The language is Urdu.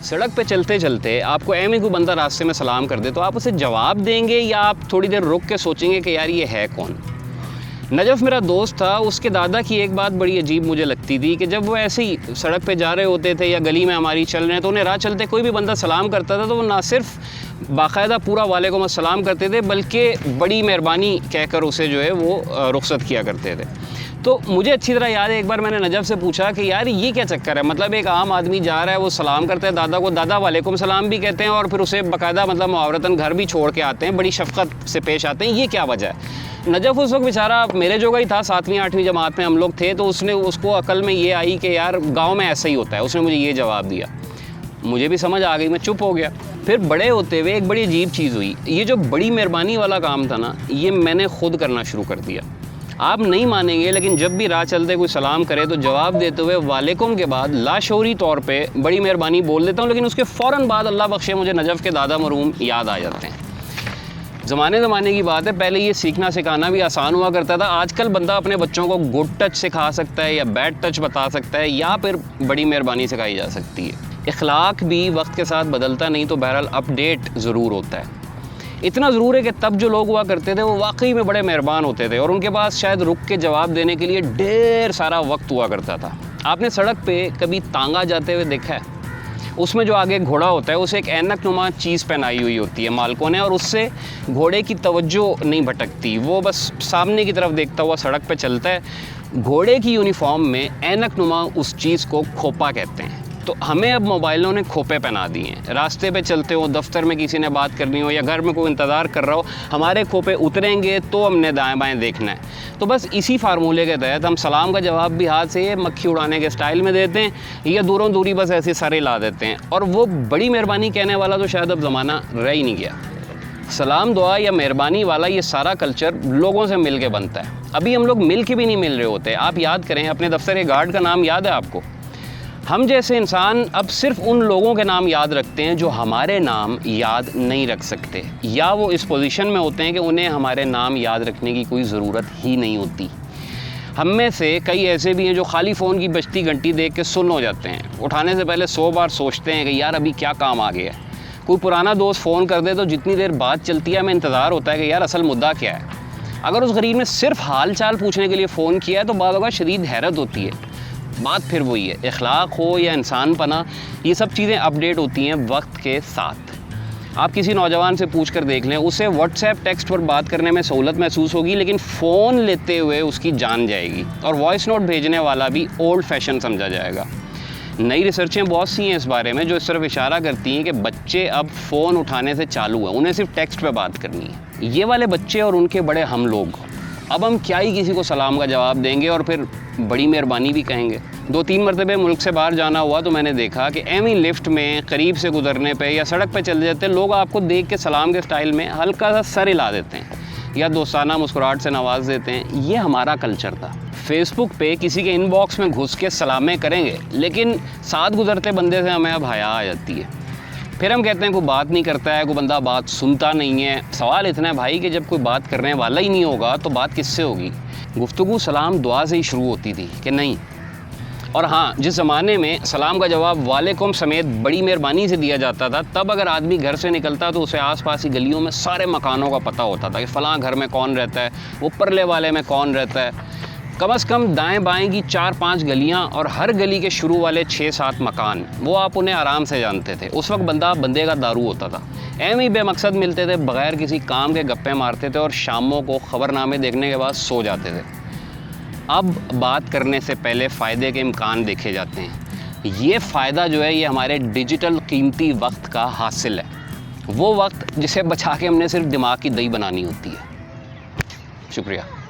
سڑک پہ چلتے چلتے آپ کو ایم کوئی بندہ راستے میں سلام کر دے تو آپ اسے جواب دیں گے یا آپ تھوڑی دیر رک کے سوچیں گے کہ یار یہ ہے کون؟ نجف میرا دوست تھا، اس کے دادا کی ایک بات بڑی عجیب مجھے لگتی تھی کہ جب وہ ایسے ہی سڑک پہ جا رہے ہوتے تھے یا گلی میں ہماری چل رہے ہیں تو انہیں راہ چلتے کوئی بھی بندہ سلام کرتا تھا تو وہ نہ صرف باقاعدہ پورا وعلیکم السلام کرتے تھے بلکہ بڑی مہربانی کہہ کر اسے جو ہے وہ رخصت کیا کرتے تھے۔ تو مجھے اچھی طرح یاد ہے ایک بار میں نے نجف سے پوچھا کہ یار یہ کیا چکر ہے، مطلب ایک عام آدمی جا رہا ہے وہ سلام کرتا ہے دادا کو، دادا وعلیکم السلام بھی کہتے ہیں اور پھر اسے باقاعدہ مطلب محاورتاً گھر بھی چھوڑ کے آتے ہیں، بڑی شفقت سے پیش آتے ہیں، یہ کیا وجہ ہے؟ نجف اس وقت بیچارہ میرے جو ہی تھا، 7ویں 8ویں جماعت میں ہم لوگ تھے، تو اس کو عقل میں یہ آئی کہ یار گاؤں میں ایسا ہی ہوتا ہے، اس نے مجھے یہ جواب دیا، مجھے بھی سمجھ آ گئی، میں چپ ہو گیا۔ پھر بڑے ہوتے ہوئے ایک بڑی عجیب چیز ہوئی، یہ جو بڑی مہربانی والا کام تھا نا، یہ میں نے خود کرنا شروع کر دیا۔ آپ نہیں مانیں گے لیکن جب بھی راہ چلتے کوئی سلام کرے تو جواب دیتے ہوئے وعلیکم کے بعد لاشعوری طور پہ بڑی مہربانی بول دیتا ہوں، لیکن اس کے فوراً بعد اللہ بخشے مجھے نجف کے دادا مرحوم یاد آ جاتے ہیں۔ زمانے کی بات ہے، پہلے یہ سیکھنا سکھانا بھی آسان ہوا کرتا تھا، آج کل بندہ اپنے بچوں کو گڈ ٹچ سکھا سکتا ہے یا بیڈ ٹچ بتا سکتا ہے یا پھر بڑی مہربانی سکھائی جا سکتی ہے۔ اخلاق بھی وقت کے ساتھ بدلتا نہیں تو بہرحال اپ ڈیٹ ضرور ہوتا ہے۔ اتنا ضرور ہے کہ تب جو لوگ ہوا کرتے تھے وہ واقعی میں بڑے مہربان ہوتے تھے اور ان کے پاس شاید رک کے جواب دینے کے لیے ڈھیر سارا وقت ہوا کرتا تھا۔ آپ نے سڑک پہ کبھی تانگا جاتے ہوئے دیکھا ہے؟ اس میں جو آگے گھوڑا ہوتا ہے اسے ایک اینک نما چیز پہنائی ہوئی ہوتی ہے مالکوں نے، اور اس سے گھوڑے کی توجہ نہیں بھٹکتی، وہ بس سامنے کی طرف دیکھتا ہوا سڑک پہ چلتا ہے۔ گھوڑے کی یونیفارم میں اینک نما اس چیز کو کھوپا کہتے ہیں۔ تو ہمیں اب موبائلوں نے کھوپے پہنا دیے ہیں، راستے پہ چلتے ہو، دفتر میں کسی نے بات کرنی ہو یا گھر میں کوئی انتظار کر رہا ہو، ہمارے کھوپے اتریں گے تو ہم نے دائیں بائیں دیکھنا ہے۔ تو بس اسی فارمولے کے تحت ہم سلام کا جواب بھی ہاتھ سے مکھی اڑانے کے سٹائل میں دیتے ہیں یا دوروں دوری بس ایسے سر ہلا دیتے ہیں، اور وہ بڑی مہربانی کہنے والا تو شاید اب زمانہ رہ ہی نہیں گیا۔ سلام دعا یا مہربانی والا یہ سارا کلچر لوگوں سے مل کے بنتا ہے، ابھی ہم لوگ مل کے بھی نہیں مل رہے ہوتے۔ آپ یاد کریں اپنے دفتر کے گارڈ کا نام یاد ہے آپ کو؟ ہم جیسے انسان اب صرف ان لوگوں کے نام یاد رکھتے ہیں جو ہمارے نام یاد نہیں رکھ سکتے، یا وہ اس پوزیشن میں ہوتے ہیں کہ انہیں ہمارے نام یاد رکھنے کی کوئی ضرورت ہی نہیں ہوتی۔ ہم میں سے کئی ایسے بھی ہیں جو خالی فون کی بجتی گھنٹی دیکھ کے سن ہو جاتے ہیں، اٹھانے سے پہلے 100 بار سوچتے ہیں کہ یار ابھی کیا کام آ گیا ہے۔ کوئی پرانا دوست فون کر دے تو جتنی دیر بات چلتی ہے ہمیں انتظار ہوتا ہے کہ یار اصل مدعا کیا ہے۔ اگر اس غریب نے صرف حال چال پوچھنے کے لیے فون کیا ہے تو بعض اوقات شدید حیرت ہوتی ہے۔ بات پھر وہی ہے، اخلاق ہو یا انسان پنا، یہ سب چیزیں اپ ڈیٹ ہوتی ہیں وقت کے ساتھ۔ آپ کسی نوجوان سے پوچھ کر دیکھ لیں، اسے واٹس ایپ ٹیکسٹ پر بات کرنے میں سہولت محسوس ہوگی لیکن فون لیتے ہوئے اس کی جان جائے گی، اور وائس نوٹ بھیجنے والا بھی اولڈ فیشن سمجھا جائے گا۔ نئی ریسرچیں بہت سی ہیں اس بارے میں جو اس طرف اشارہ کرتی ہیں کہ بچے اب فون اٹھانے سے چالو ہیں، انہیں صرف ٹیکسٹ پہ بات کرنی ہے۔ یہ والے بچے اور ان کے بڑے ہم لوگ اب ہم کیا ہی کسی کو سلام کا جواب دیں گے اور پھر بڑی مہربانی بھی کہیں گے۔ 2-3 مرتبہ ملک سے باہر جانا ہوا تو میں نے دیکھا کہ ایویں لفٹ میں قریب سے گزرنے پہ یا سڑک پہ چل جاتے لوگ آپ کو دیکھ کے سلام کے سٹائل میں ہلکا سا سر ہلا دیتے ہیں یا دوستانہ مسکراہٹ سے نواز دیتے ہیں۔ یہ ہمارا کلچر تھا۔ فیس بک پہ کسی کے ان باکس میں گھس کے سلامیں کریں گے لیکن ساتھ گزرتے بندے سے ہمیں اب حیا آ جاتی ہے۔ پھر ہم کہتے ہیں کوئی بات نہیں کرتا ہے، کوئی بندہ بات سنتا نہیں ہے۔ سوال اتنا ہے بھائی کہ جب کوئی بات کرنے والا ہی نہیں ہوگا تو بات کس سے ہوگی؟ گفتگو سلام دعا سے ہی شروع ہوتی تھی کہ نہیں؟ اور ہاں، جس زمانے میں سلام کا جواب وعلیکم سمیت بڑی مہربانی سے دیا جاتا تھا، تب اگر آدمی گھر سے نکلتا تو اسے آس پاس کی گلیوں میں سارے مکانوں کا پتہ ہوتا تھا کہ فلاں گھر میں کون رہتا ہے، وہ پرلے والے میں کون رہتا ہے۔ کم از کم دائیں بائیں کی 4-5 گلیاں اور ہر گلی کے شروع والے 6-7 مکان، وہ آپ انہیں آرام سے جانتے تھے۔ اس وقت بندہ بندے کا دارو ہوتا تھا، ایم ہی بے مقصد ملتے تھے، بغیر کسی کام کے گپے مارتے تھے اور شاموں کو خبر نامے دیکھنے کے بعد سو جاتے تھے۔ اب بات کرنے سے پہلے فائدے کے امکان دیکھے جاتے ہیں۔ یہ فائدہ جو ہے یہ ہمارے ڈیجیٹل قیمتی وقت کا حاصل ہے، وہ وقت جسے بچا کے ہم نے صرف دماغ کی دہی بنانی ہوتی ہے۔ شکریہ۔